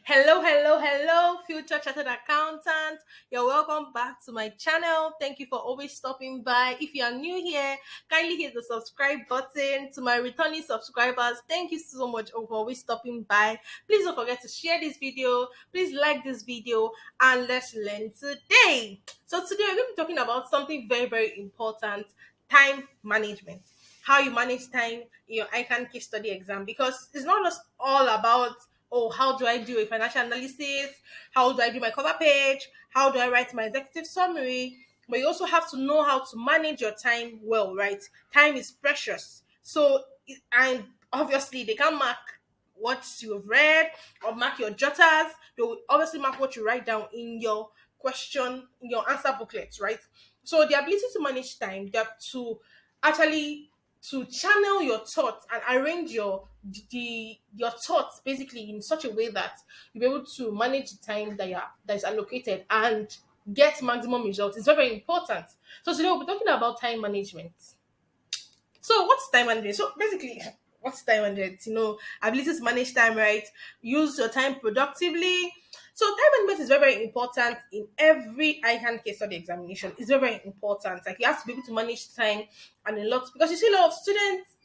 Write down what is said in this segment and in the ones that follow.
Hello, future chartered accountant. You're welcome back to my channel. Thank you for always stopping by. If you are new here, kindly hit the subscribe button. To my returning subscribers, thank you so much for always stopping by. Please don't forget to share this video. Please like this video and let's learn today. So today we're going to be talking about something very important: time management. How you manage time in your Ican case study exam, because it's not just all about, oh, how do I do a financial analysis? How do I do my cover page? How do I write my executive summary? But you also have to know how to manage your time well, right? Time is precious. So, and obviously, they can mark what you've read or mark your jotters. They will obviously mark what you write down in your question, in your answer booklets, right? So, the ability to manage time, that to actually to channel your thoughts and arrange your thoughts basically in such a way that you'll be able to manage the time that is allocated and get maximum results is very important. So today we'll be talking about time management. So what's time management? So basically, what's time management? Ability to manage time, right? Use your time productively. So time management is very important in every ICANN case study examination. It's very important. Like you have to be able to manage time and a lot, because you see a lot of students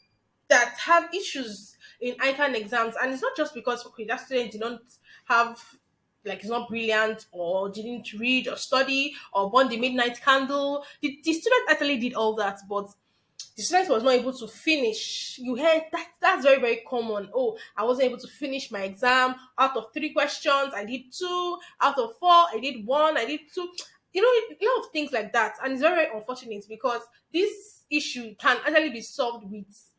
that have issues in ICANN exams, and it's not just because okay that student did not have, like, it's not brilliant or didn't read or study or burn the midnight candle. The student actually did all that, but the student was not able to finish. You heard that, that's very common. Oh, I wasn't able to finish my exam. Out of three questions I did two, out of four I did one, I did two. A lot of things like that, and it's very unfortunate because this issue can actually be solved with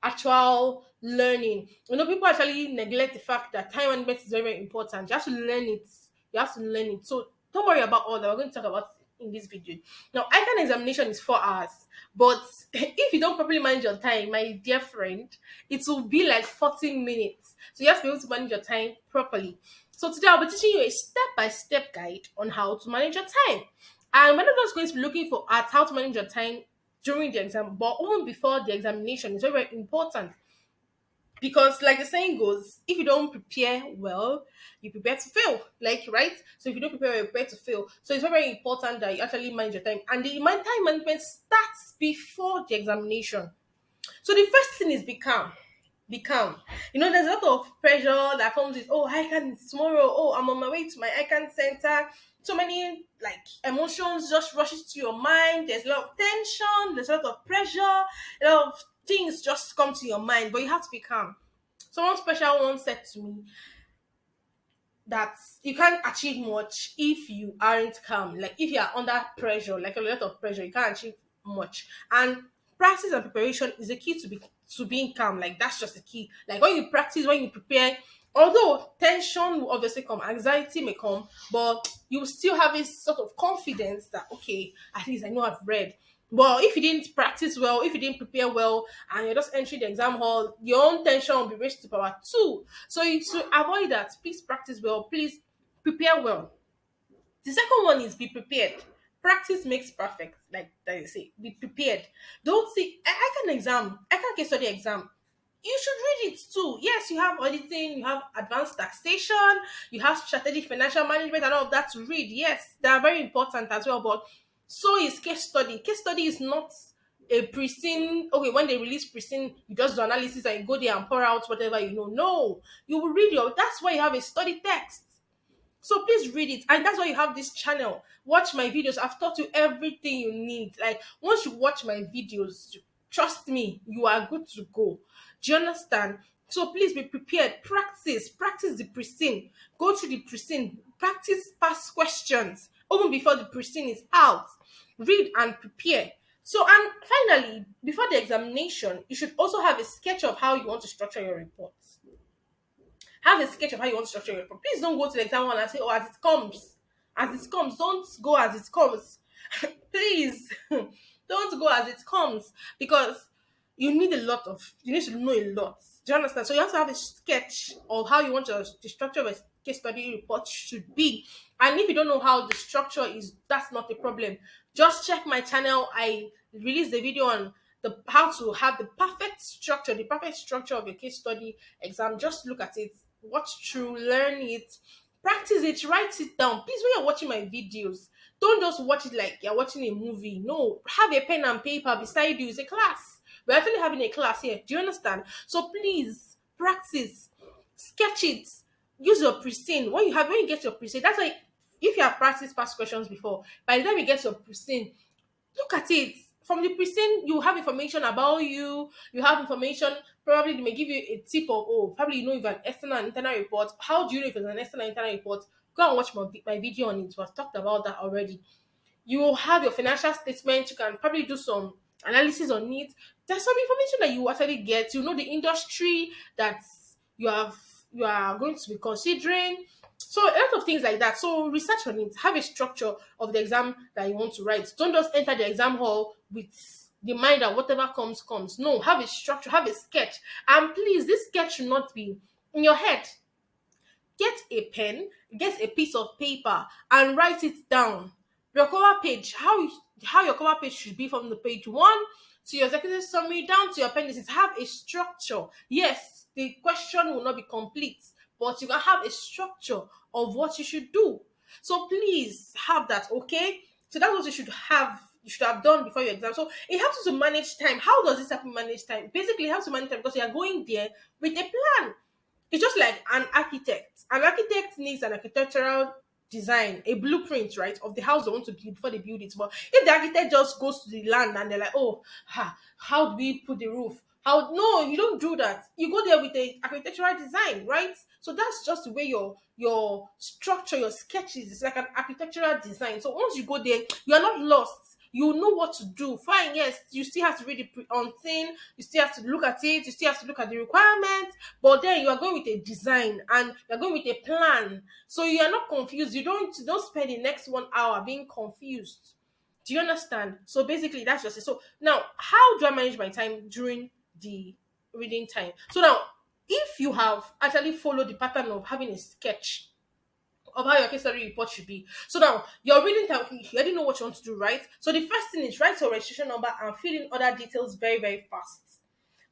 actual learning. People actually neglect the fact that time management is very important. You have to learn it. You have to learn it. So don't worry about all that. We're going to talk about in this video. Now, ICANN examination is 4 hours, but if you don't properly manage your time, my dear friend, it will be like 40 minutes. So you have to be able to manage your time properly. So today I'll be teaching you a step-by-step guide on how to manage your time. And we're not just going to be looking for at how to manage your time during the exam, but even before the examination is very important, because like the saying goes, if you don't prepare well, you prepare to fail, like, right? So if you don't prepare well, you prepare to fail. So it's very important that you actually manage your time, and the time management starts before the examination. So the first thing is be calm. Be calm. There's a lot of pressure that comes with, oh, I can tomorrow. Oh, I'm on my way to my ICANN center. So many like emotions just rushes to your mind. There's a lot of tension. There's a lot of pressure. A lot of things just come to your mind, but you have to be calm. Someone special once said to me that you can't achieve much if you aren't calm. Like if you are under pressure, like a lot of pressure, you can't achieve much. And practice and preparation is the key to being calm. Like that's just the key. Like when you practice, when you prepare, although tension will obviously come, anxiety may come, but you will still have a sort of confidence that okay, at least I know I've read. But if you didn't practice well, if you didn't prepare well, and you're just entering the exam hall, your own tension will be raised to power two. So to avoid that, please practice well. Please prepare well. The second one is be prepared. Practice makes perfect, like they say. Be prepared. Don't see. I can exam. I can case study exam. You should read it too. Yes, you have auditing, you have advanced taxation, you have strategic financial management, and all of that to read. Yes, they are very important as well. But so is case study. Case study is not a pristine. Okay, when they release pristine, you just do analysis and you go there and pour out whatever you know. No, you will read your. That's why you have a study text. So please read it. And that's why you have this channel. Watch my videos. I've taught you everything you need. Like once you watch my videos, trust me, you are good to go. Do you understand? So please be prepared. Practice the pristine. Go through the pristine. Practice past questions even before the pristine is out. Read and prepare. So, and finally, before the examination, you should also have a sketch of how you want to structure your reports. Have a sketch of how you want to structure your report. Please don't go to the exam hall and say, oh, as it comes. As it comes. Don't go as it comes. Please. Don't go as it comes. Because you need to know a lot. Do you understand? So you have to have a sketch of how you want the structure of a case study report should be. And if you don't know how the structure is, that's not a problem. Just check my channel. I released the video on the how to have the perfect structure of your case study exam. Just look at it. watch through, learn it, practice it, write it down. Please, when you're watching my videos, don't just watch it like you're watching a movie. No, have a pen and paper beside you. It's a class. We're actually having a class here. Do you understand? So please practice, sketch it, use your pristine. When you get your pristine, that's why if you have practiced past questions before, by the time you get your pristine, look at it. From the pristine, you have information about you. You have information. Probably they may give you a tip of, oh, probably you know if an external and internal report. How do you know if it's an external and internal report? Go and watch my video on it. We've talked about that already. You will have your financial statement. You can probably do some analysis on it. There's some information that you actually get. You know the industry that you have you are going to be considering. So a lot of things like that. So research on it. Have a structure of the exam that you want to write. Don't just enter the exam hall with the mind that whatever comes comes. No, have a structure, have a sketch. And please, this sketch should not be in your head. Get a pen, get a piece of paper, and write it down. Your cover page, how your cover page should be from the page one to your executive summary down to your appendices. Have a structure. Yes, the question will not be complete, but you can have a structure of what you should do. So please have that, okay? So that's what you should have. You should have done before your exam. So it helps you to manage time. How does this help you manage time? Basically, it helps you manage time because you are going there with a plan. It's just like an architect. An architect needs an architectural design, a blueprint, right, of the house they want to build before they build it. But if the architect just goes to the land and they're like, oh, how do we put the roof? How no, you don't do that. You go there with a architectural design, right? So that's just the way your structure, your sketches. It's like an architectural design. So once you go there, you are not lost. You know what to do. Fine, yes, you still have to read the on thing. You still have to look at it. You still have to look at the requirements. But then you are going with a design and you're going with a plan. So you are not confused. You don't spend the next 1 hour being confused. Do you understand? So basically that's just it. So now how do I manage my time during the reading time? So now if you have actually followed the pattern of having a sketch of how your case study report should be. So now your reading time, you already know what you want to do, right? So the first thing is write your registration number and fill in other details very, very fast.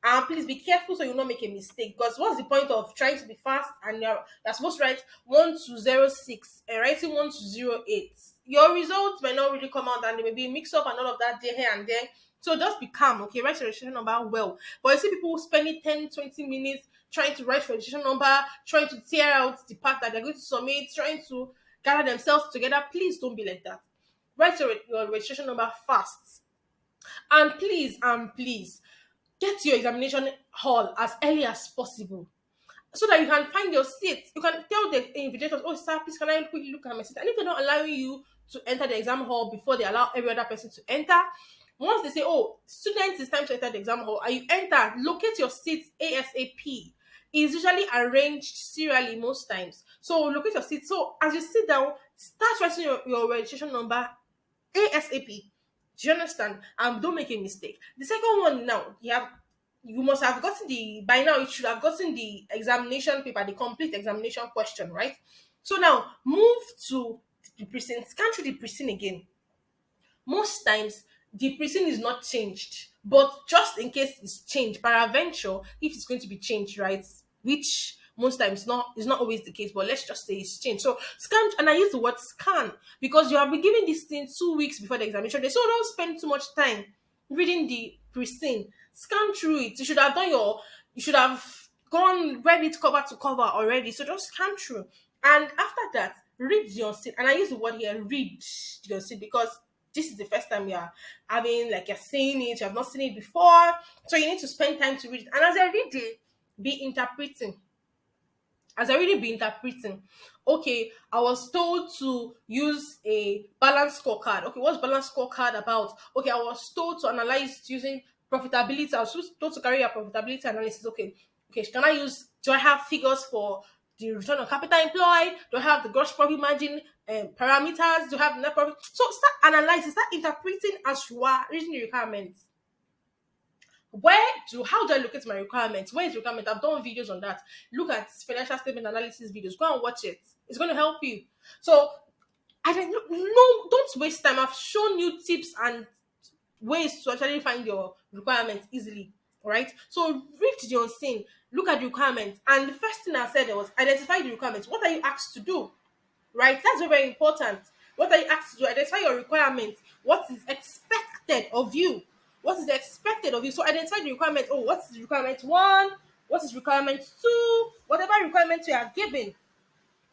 And please be careful so you not make a mistake. Because what's the point of trying to be fast and you're supposed to write 1206 and writing 1208? Your results may not really come out and there may be a mix up and all of that there, here and there. So just be calm, okay? Write your registration number well. But you see people spending 10-20 minutes trying to write registration number, trying to tear out the part that they're going to submit, trying to gather themselves together. Please don't be like that. Write your registration number fast. And please, get to your examination hall as early as possible so that you can find your seat. You can tell the invigilators, oh, sir, please, can I quickly look at my seat? And if they're not allowing you to enter the exam hall before they allow every other person to enter, once they say, oh, students, it's time to enter the exam hall, and you enter, locate your seat ASAP. It's usually arranged serially most times. So locate your seat. So as you sit down, start writing your registration number ASAP. Do you understand? Don't make a mistake. The second one now, you must have gotten by now you should have gotten the examination paper, the complete examination question, right? So now move to the precinct, scan through the precinct again. Most times the precinct is not changed, but just in case it's changed, peradventure, if it's going to be changed, right? Which most times not is not always the case, but let's just say it's changed. So scan, and I use the word scan because you have been given this thing 2 weeks before the examination day, so don't spend too much time reading the precinct. Scan through it. You should have read it cover to cover already. So just scan through, and after that, read your seat. And I use the word here, read your seat, because this is the first time you're having, like, you're seeing it, you have not seen it before, so you need to spend time to read it. And as I read it, be interpreting. As I really be interpreting, okay, I was told to use a balance scorecard. Okay, what's balance scorecard about? Okay, I was told to analyze using profitability. I was told to carry a profitability analysis. Okay, do I have figures for the return on capital employed? Do I have the gross profit margin parameters? Do I have net profit? So start analyzing, start interpreting as you are reading the requirements. How do I look at my requirements? Where is requirement? I've done videos on that. Look at financial statement analysis videos. Go and watch it. It's going to help you. So I don't no, don't waste time. I've shown you tips and ways to actually find your requirements easily. right? So read the unseen, look at the requirements, and the first thing I said was identify the requirements. What are you asked to do? Right? That's very, very important. What are you asked to do? Identify your requirements. What is expected of you? What is expected of you? So identify the requirement. Oh, what is requirement one? What is requirement two? Whatever requirements you are given.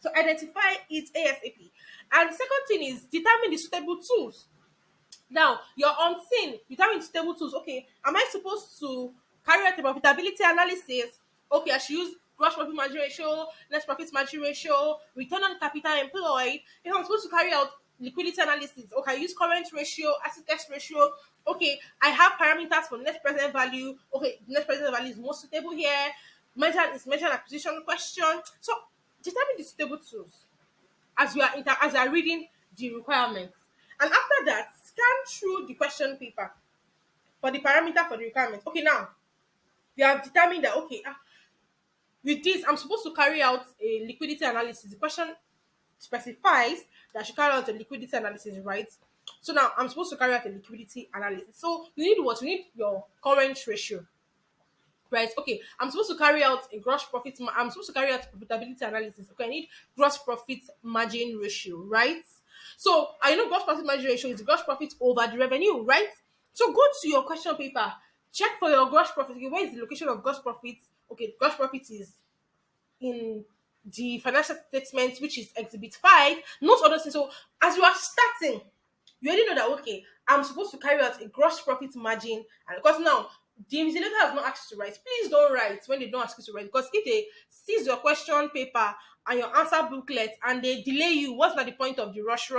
So identify it ASAP. And the second thing is determine the suitable tools. Now, you're unseen. You tell me stable tools. Okay, am I supposed to carry out a profitability analysis? Okay, I should use gross profit margin ratio, net profit margin ratio, return on capital employed. If I'm supposed to carry out liquidity analysis, okay, I use current ratio, asset test ratio. Okay, I have parameters for net present value. Okay, net present value is most suitable here. Measure acquisition question. So determine the stable tools as as you are reading the requirements. And after that, scan through the question paper for the parameter for the requirements. Okay, now you have determined that okay, with this, I'm supposed to carry out a liquidity analysis. The question specifies that I should carry out a liquidity analysis, right? So now I'm supposed to carry out a liquidity analysis. So you need what? You need your current ratio, right? Okay, I'm supposed to carry out a gross profit. I'm supposed to carry out profitability analysis. Okay, I need gross profit margin ratio, right? So I know gross profit margin ratio is the gross profit over the revenue, right? So go to your question paper, check for your gross profit. Okay, where is the location of gross profit? Okay, gross profit is in the financial statement, which is exhibit 5. Note other things. So as you are starting, you already know that okay, I'm supposed to carry out a gross profit margin, and because now the invigilator has not asked you to write, please don't write when they don't ask you to write. Because if they seize your question paper and your answer booklet and they delay you, what's not the point of the rush,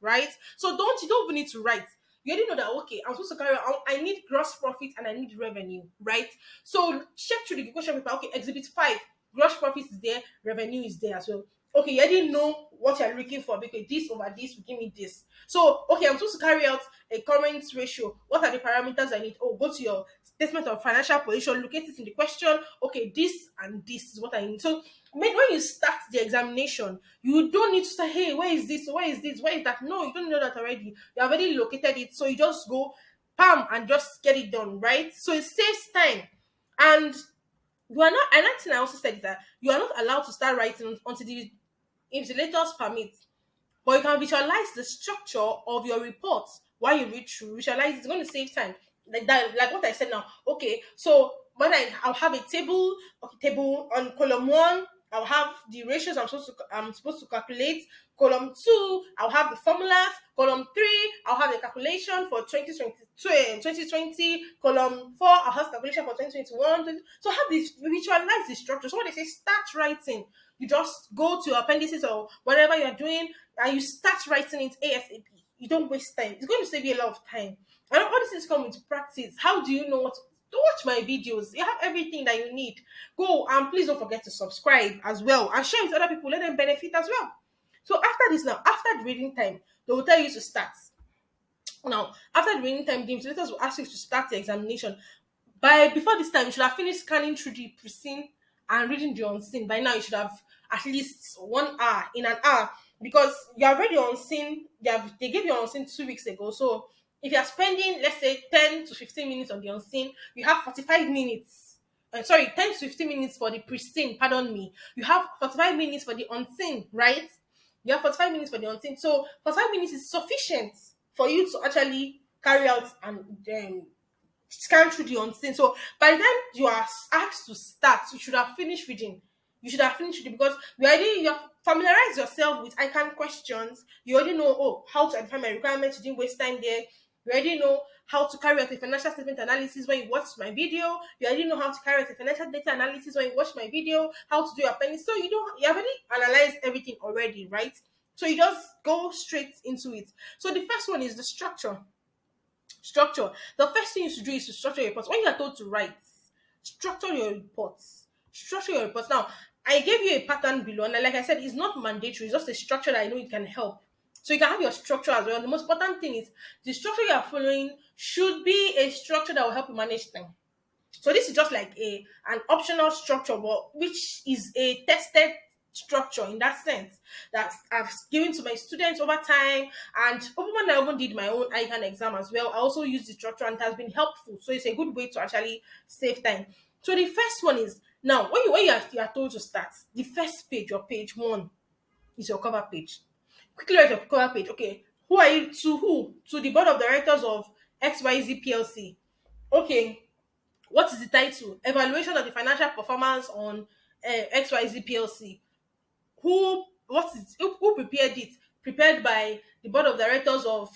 right? So you don't even need to write. You already know that okay, I'm supposed to carry out. I need gross profit and I need revenue, right? So check through the question paper. Okay, exhibit 5, gross profit is there, revenue is there as well. Okay, you already know what you're looking for because this over this will give me this. So, okay, I'm supposed to carry out a current ratio. What are the parameters I need? Oh, go to your statement of financial position, locate it in the question. Okay, this and this is what I need. So, when you start the examination, you don't need to say, hey, where is this? Where is this? Where is that? No, you don't know that already. You already located it. So, you just go, bam, and just get it done, right? So, it saves time. And you are not, another thing I also said is that you are not allowed to start writing until the invigilators permit, but you can visualize the structure of your report while you read through. Visualize it's going to save time. Like that, like what I said now. Okay, so when I'll have a table, okay, table on column one, I'll have the ratios I'm supposed to calculate. Column two, I'll have the formulas. Column three, I'll have the calculation for 2020. Column four, I'll have calculation for 2021. So have this visualize the structure. So when they say start writing, you just go to your appendices or whatever you're doing and you start writing it ASAP. You don't waste time. It's going to save you a lot of time. And all these things come with practice. How do you know what to watch my videos? You have everything that you need. Go and please don't forget to subscribe as well and share with other people. Let them benefit as well. So after this now, after the reading time, they will tell you to start. Now, after the reading time, the invigilators will ask you to start the examination. By before this time, you should have finished scanning through the pre-seen and reading the unseen. By now, you should have at least 1 hour in an hour because you are already unseen. They gave you unseen 2 weeks ago. So if you are spending, let's say, 10 to 15 minutes on the unseen, you have 45 minutes. Sorry, 10 to 15 minutes for the pre-seen. Pardon me. You have 45 minutes for the unseen, right? You have 45 minutes for the unseen. So 45 minutes is sufficient for you to actually carry out and scan through the unseen. So by the time you are asked to start, you should have finished reading. You should have finished reading because you have familiarized yourself with Ican questions. You already know how to identify my requirements. You didn't waste time there. You already know how to carry out a financial statement analysis when you watch my video. You already know how to carry out a financial data analysis when you watch my video. How to do your penny. So you have already analyzed everything already, right? So you just go straight into it. So the first one is the structure. The first thing you should do is to structure your reports. When you are told to write, structure your reports. Structure your reports. Now, I gave you a pattern below, and like I said, it's not mandatory. It's just a structure that I know it can help. So you can have your structure as well. The most important thing is the structure you are following should be a structure that will help you manage time. So this is just like an optional structure, but which is a tested structure in that sense that I've given to my students over time. And even when I even did my own ICANN exam as well, I also used the structure and it has been helpful. So it's a good way to actually save time. So the first one is now when you are told to start, the first page or page one is your cover page. Quickly write your cover page. Okay, who are you to who? To the board of directors of XYZ PLC. Okay, what is the title? Evaluation of the financial performance on XYZ PLC. Who prepared it? Prepared by the board of directors of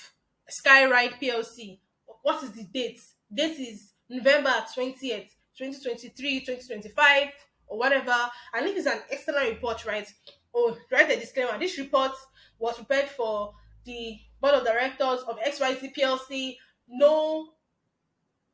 Skyride PLC. What is the date? Date is November 20th, 2023, 2025, or whatever. And if it's an external report, right? Oh, write a disclaimer. This report was prepared for the board of directors of XYZ PLC. No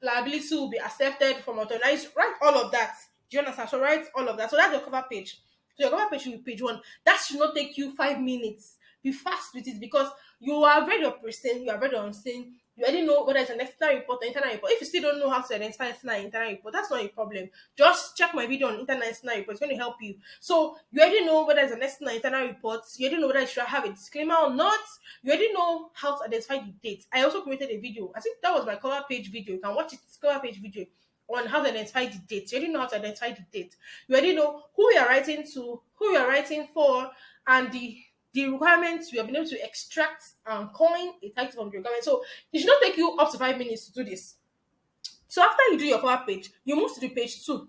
liability will be accepted from authorized. Write all of that. Do you understand? So write all of that. So that's your cover page. So your cover page should be page one. That should not take you 5 minutes. Be fast with it because you have read your person, you have read your unseen, you already know whether it's an external report or internal report. If you still don't know how to identify external and internal report, that's not a problem. Just check my video on internal and external report. It's going to help you. So you already know whether it's an external and internal report. You already know whether you should have a disclaimer or not. You already know how to identify the date. I also created a video. I think that was my cover page video. You can watch it. It's cover page video on how to identify the date. You already know how to identify the date. You already know who you are writing to, who you are writing for, and the requirements you have been able to extract and coin a title from the requirement. So it should not take you up to 5 minutes to do this. So after you do your cover page, you move to the page two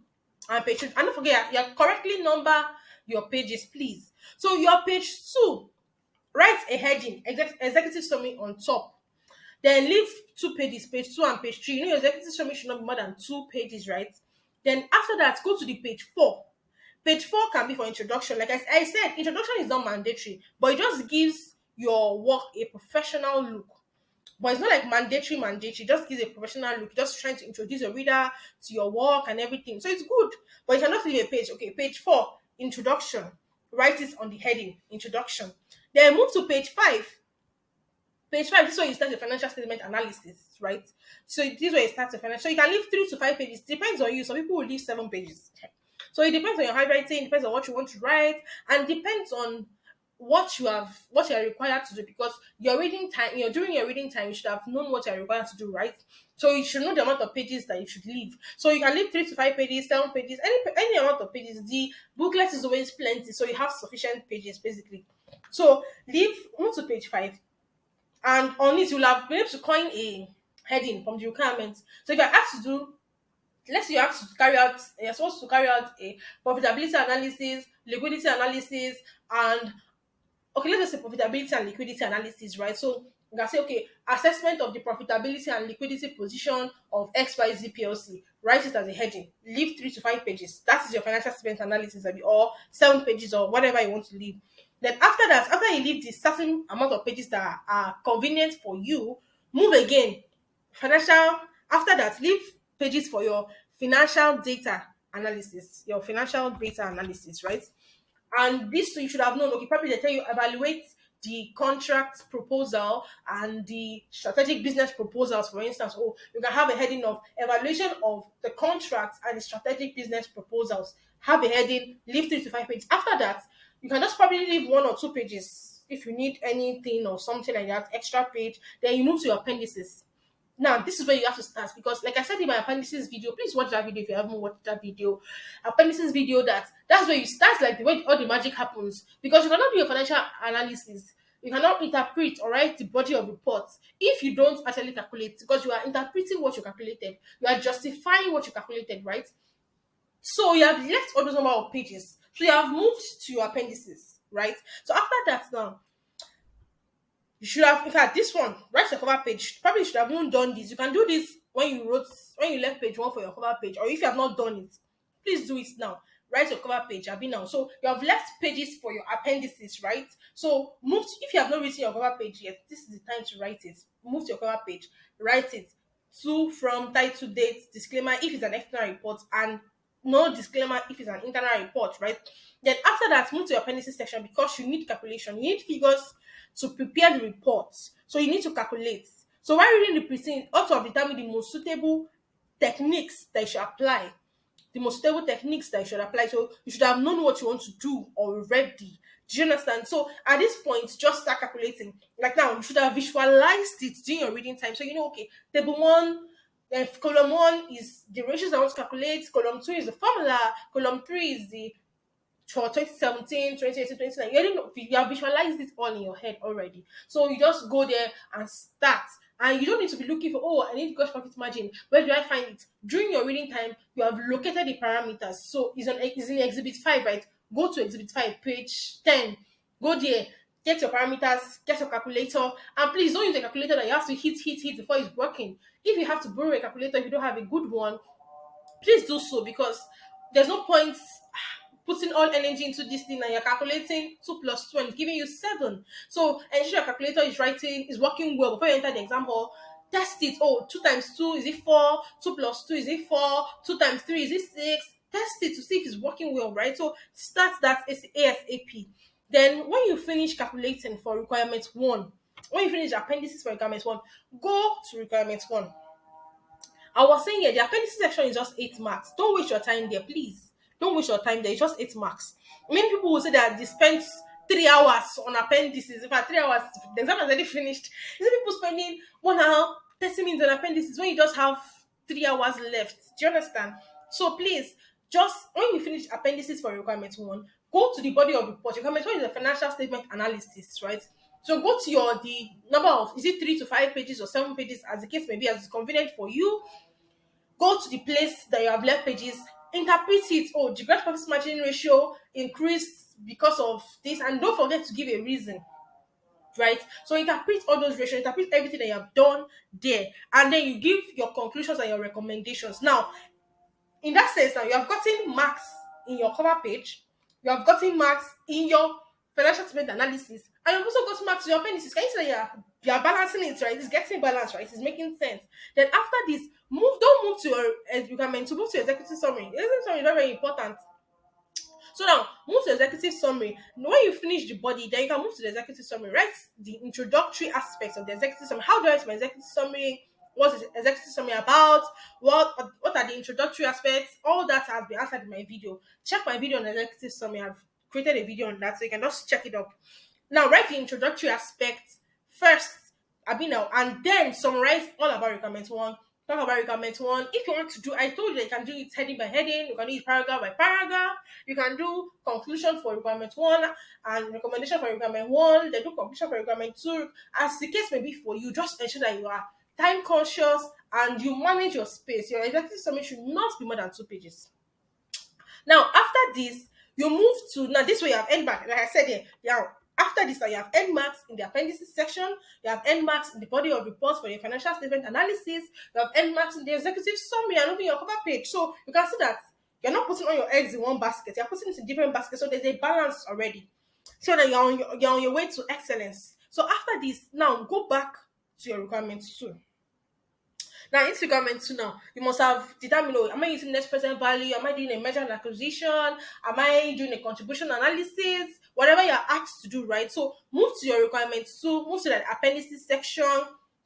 and page two. And don't forget, you correctly number your pages, please. So your page two, write a heading, executive summary on top. Then leave 2 pages, page two and page three. You know your executive summary should not be more than 2 pages, right? Then after that, go to the page four. Page four can be for introduction. Like I said, introduction is not mandatory, but it just gives your work a professional look. But it's not like mandatory, just gives a professional look, just trying to introduce your reader to your work and everything. So it's good. But you cannot leave a page. Okay, page four, introduction. Write it on the heading, introduction. Then move to page five. Page five, this is where you start your financial statement analysis, right? So this is where you start your financial. So you can leave 3 to 5 pages. Depends on you. Some people will leave 7 pages. So it depends on your handwriting, depends on what you want to write, and depends on what you are required to do because your reading time, during your reading time, you should have known what you are required to do, right? So you should know the amount of pages that you should leave. So you can leave 3 to 5 pages, 7 pages, any amount of pages. The booklet is always plenty, so you have sufficient pages basically. So move to page five, and on it you'll have been able to coin a heading from the requirements. So if you're asked to do, let's say you're supposed to carry out a profitability analysis, liquidity analysis, and okay, let's just say profitability and liquidity analysis, right? So you can say, okay, assessment of the profitability and liquidity position of XYZ PLC. Write it as a heading. Leave 3 to 5 pages. That is your financial statement analysis, or 7 pages, or whatever you want to leave. Then after that, after you leave the certain amount of pages that are convenient for you, move again. Financial. After that, leave pages for your financial data analysis. Your financial data analysis, right? And this you should have known. Okay, probably they tell you evaluate the contract proposal and the strategic business proposals, for instance. Oh, you can have a heading of evaluation of the contracts and the strategic business proposals. Have a heading, leave 3 to 5 pages. After that, you can just probably leave 1 or 2 pages if you need anything or something like that, extra page. Then you move to your appendices. Now, this is where you have to start because, like I said in my appendices video, please watch that video if you haven't watched that video. Appendices video, that's where you start, like the way all the magic happens. Because you cannot do a financial analysis, you cannot interpret or write the body of reports if you don't actually calculate, because you are interpreting what you calculated, you are justifying what you calculated, right? So you have left all those number of pages. So you have moved to your appendices, right? So after that now, you should have, in fact, this one, write your cover page. Probably should have even done this. You can do this when you left page one for your cover page, or if you have not done it, please do it now. Write your cover page, Abi now. So you have left pages for your appendices, right? So if you have not written your cover page yet, this is the time to write it. Move to your cover page, write it. To, from, title, date, disclaimer if it's an external report, and no disclaimer if it's an internal report, right? Then after that, move to your appendices section because you need calculation. You need figures to prepare the reports. So you need to calculate. So while reading the precinct, also determine the most suitable techniques that you should apply the most stable techniques that you should apply. So you should have known what you want to do already. Do you understand? So at this point, just start calculating. Like now, you should have visualized it during your reading time. So you know, okay, table one, column one is the ratios I want to calculate, column two is the formula, column three is the for 2017, 2018, 2019. You have visualized it all in your head already. So you just go there and start. And you don't need to be looking for, oh, I need gross profit margin. Where do I find it? During your reading time, you have located the parameters. So it's in exhibit 5, right? Go to exhibit 5, page 10. Go there, get your parameters, get your calculator, and please don't use a calculator that you have to hit before it's working. If you have to borrow a calculator, if you don't have a good one, please do so, because there's no point putting all energy into this thing and you're calculating 2 plus 2 and it's giving you 7. So ensure your calculator is working well before you enter the exam hall. Test it. Oh, 2 times 2 is it 4? 2 plus 2 is it 4? 2 times 3 is it 6? Test it to see if it's working well, right? So start that ASAP. Then when you finish calculating for requirement 1, when you finish appendices for requirement 1, go to requirement 1. I was saying here, the appendices section is just 8 marks. Don't waste your time there, please. Don't waste your time there. It's just 8 marks. Many people will say that they spent 3 hours on appendices. In fact, 3 hours, the exam has already finished. You see people spending 1 hour, 30 minutes on appendices when you just have 3 hours left. Do you understand? So please, just when you finish appendices for requirement 1, go to the body of report. Requirement 1 is a financial statement analysis, right? So go to the number of, is it 3 to 5 pages or 7 pages, as the case may be, as it's convenient for you. Go to the place that you have left pages, interpret it. Oh, the gross profit margin ratio increased because of this, and don't forget to give a reason, right? So interpret all those ratios, interpret everything that you have done there, and then you give your conclusions and your recommendations. Now, in that sense, now you have gotten marks in your cover page, you have gotten marks in your financial statement analysis, and you've also got marks in your appendices. Can you see that you're balancing it, right? It's getting balanced, right? It's making sense. Then after this, don't move to your requirement to move to executive summary. Executive summary is very, very important. So now move to executive summary. When you finish the body, then you can move to the executive summary. Write the introductory aspects of the executive summary. How do I write my executive summary? What is the executive summary about? What are the introductory aspects? All that has been answered in my video. Check my video on executive summary. I've created a video on that, so you can just check it up. Now write the introductory aspects first, now, and then summarize all about requirement 1. Talk about requirement 1. If you want to do, I told you that you can do it heading by heading, you can do it paragraph by paragraph, you can do conclusion for requirement 1 and recommendation for requirement 1, then do conclusion for requirement 2. As the case may be for you, just ensure that you are time conscious and you manage your space. Your executive summary should not be more than 2 pages. Now, after this, you move to, now this way you have end mark. Like I said here, after this, you have end marks in the appendices section, you have end marks in the body of reports for your financial statement analysis, you have end marks in the executive summary and even your cover page. So you can see that you're not putting all your eggs in one basket, you're putting it in different baskets. So there's a balance already. So that you're on your way to excellence. So after this, now go back to your requirements too. Now, in requirement 2 now, you must have determined, oh, am I using next present value? Am I doing a merger and acquisition? Am I doing a contribution analysis? Whatever you're asked to do, right? So move to your requirements 2, move to the appendices section,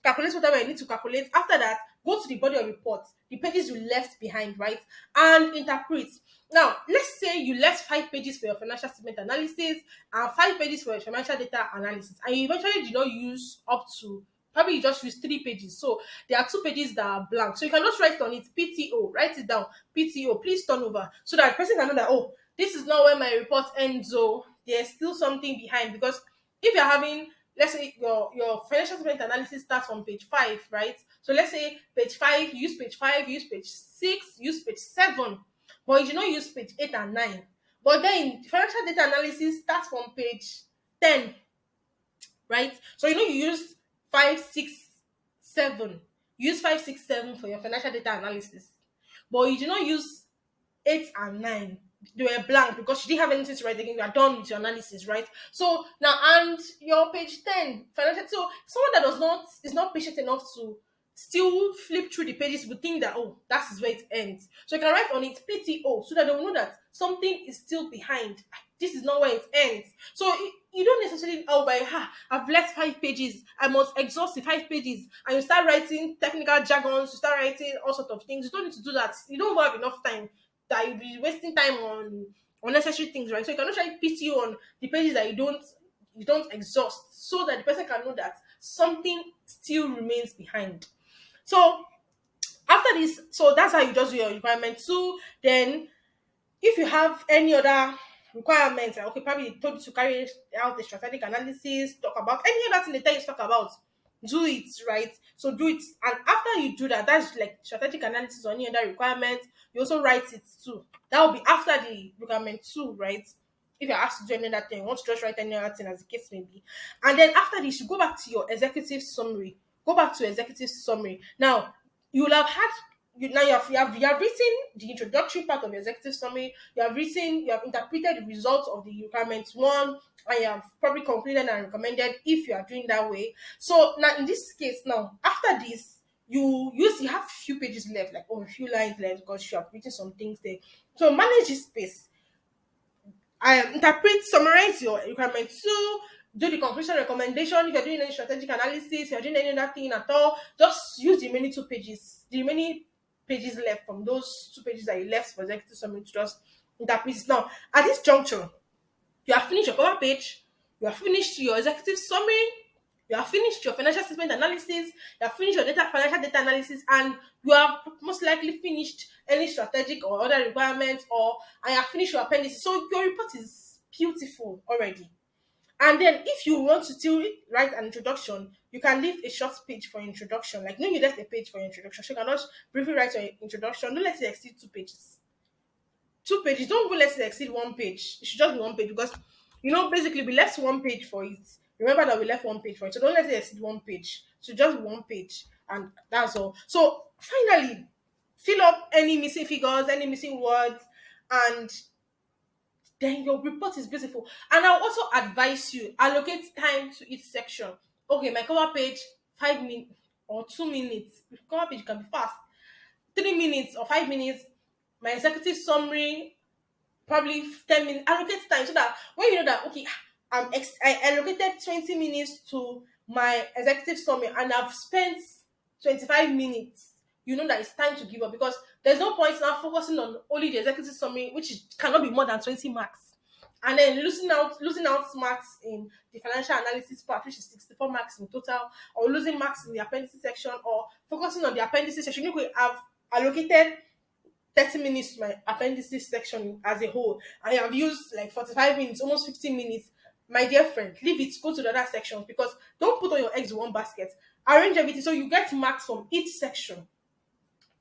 calculate whatever you need to calculate. After that, go to the body of reports, the pages you left behind, right? And interpret. Now, let's say you left 5 pages for your financial statement analysis and 5 pages for your financial data analysis, and you eventually did not use up to, probably you just use 3 pages. So there are 2 pages that are blank. So you can just write on it PTO, write it down, PTO, please turn over, so that the person can know that, oh, this is not where my report ends. So there's still something behind. Because if you're having, let's say your financial statement analysis starts on page 5, right? So let's say page 5, you use page 5, you use page 6, you use page 7, but you do not use page 8 and 9. But then financial data analysis starts from page 10, right? So you use 5, 6, 7. Use 5, 6, 7 for your financial data analysis, but you do not use 8 and 9. They were blank because you didn't have anything to write again. You are done with your analysis, right? So now, and your page 10 financial. So someone that is not patient enough to still flip through the pages would think that, oh, that is where it ends. So you can write on it PTO, so that they will know that something is still behind. This is not where it ends. So you don't necessarily, I've left 5 pages, I must exhaust the 5 pages, and you start writing technical jargons, you start writing all sorts of things. You don't need to do that. You don't have enough time. that you'll be wasting time on unnecessary things, right? So you can actually put you on the pages that you don't exhaust, so that the person can know that something still remains behind. So after this, so that's how you just do your requirement two. Then if you have any other requirements, like, okay, probably they told you to carry out the strategic analysis, talk about any other thing they tell you to talk about, do it, right? So do it, and after you do that, that's like strategic analysis or any other requirement. You also write it too. That will be after the requirement two, right? If you're asked to do any other thing, you want to just write any other thing as the case may be. And then after this, you go back to your executive summary. Go back to executive summary. Now, you will have had you have written the introductory part of the executive summary. You have interpreted the results of the requirements one, and you have probably concluded and recommended if you are doing that way. So now in this case, now after this, you have few pages left, like a few lines left, because you have written some things there. So manage this space. Interpret, summarize your requirement two, do the conclusion recommendation. If you're doing any strategic analysis, if you're doing any other thing at all, just use the remaining two pages, the remaining pages left from those two pages that you left for executive summary to just interpret it. Now, at this juncture, you have finished your cover page, you have finished your executive summary, you have finished your financial statement analysis, you have finished your financial data analysis, and you have most likely finished any strategic or other requirements, or and you have finished your appendices. So your report is beautiful already. And then if you want to still write an introduction, you can leave a short page for introduction. Like, no, you left a page for your introduction. So you can just briefly write your introduction. Don't let it exceed 2 pages. 2 pages. Don't go let it exceed 1 page. It should just be 1 page, because basically we left 1 page for it. Remember that we left 1 page for it. So don't let it exceed 1 page. So just 1 page, and that's all. So finally, fill up any missing figures, any missing words, and then your report is beautiful. And I'll also advise you allocate time to each section. Okay, my cover page, 5 minutes or 2 minutes. Cover page can be fast. 3 minutes or 5 minutes. My executive summary, probably 10 minutes. Allocate time, so that when you know that, okay, I allocated 20 minutes to my executive summary, and I've spent 25 minutes, you know that it's time to give up, because there's no point now focusing on only the executive summary, which cannot be more than 20 marks, and then losing out marks in the financial analysis part, which is 64 marks in total, or losing marks in the appendices section, or focusing on the appendices section. You could have allocated 30 minutes to my appendices section as a whole, and I have used like 45 minutes, almost 15 minutes. My dear friend, leave it, go to the other sections, because don't put all your eggs in one basket. Arrange everything so you get marks from each section.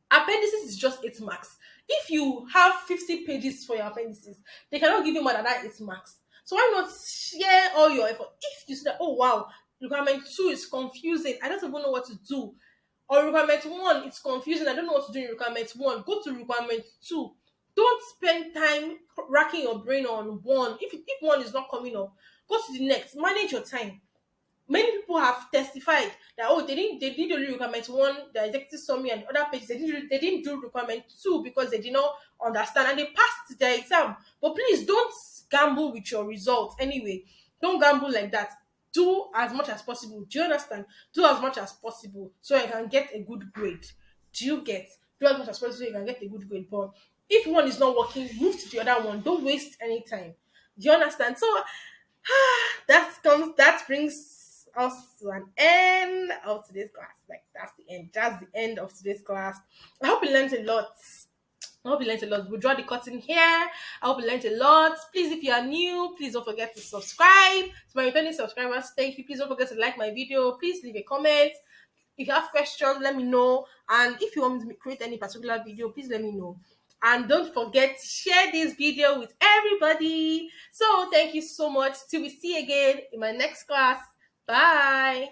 Appendices is just 8 marks. If you have 50 pages for your appendices, they cannot give you more than that 8 marks. So why not share all your effort? If you say that, oh wow, requirement two is confusing, I don't even know what to do, or requirement one, it's confusing, I don't know what to do in requirement one, go to requirement two. Don't spend time racking your brain on one. If one is not coming up, go to the next. Manage your time. Many people have testified that, oh, they did only requirement one, the executive summary and other pages, they didn't do requirement two because they did not understand, and they passed their exam. But please don't gamble with your results anyway. Don't gamble like that. Do as much as possible. Do you understand? Do as much as possible so you can get a good grade. Do you get? Do as much as possible so you can get a good grade. But if one is not working, move to the other one. Don't waste any time. Do you understand? So that brings us to an end of today's class. Like, that's the end. That's the end of today's class. I hope you learned a lot. I hope you learned a lot. We'll draw the curtain here. I hope you learned a lot. Please, if you are new, please don't forget to subscribe. To my returning subscribers, thank you. Please don't forget to like my video. Please leave a comment. If you have questions, let me know. And if you want me to create any particular video, please let me know. And don't forget to share this video with everybody. So thank you so much. Till we see you again in my next class. Bye.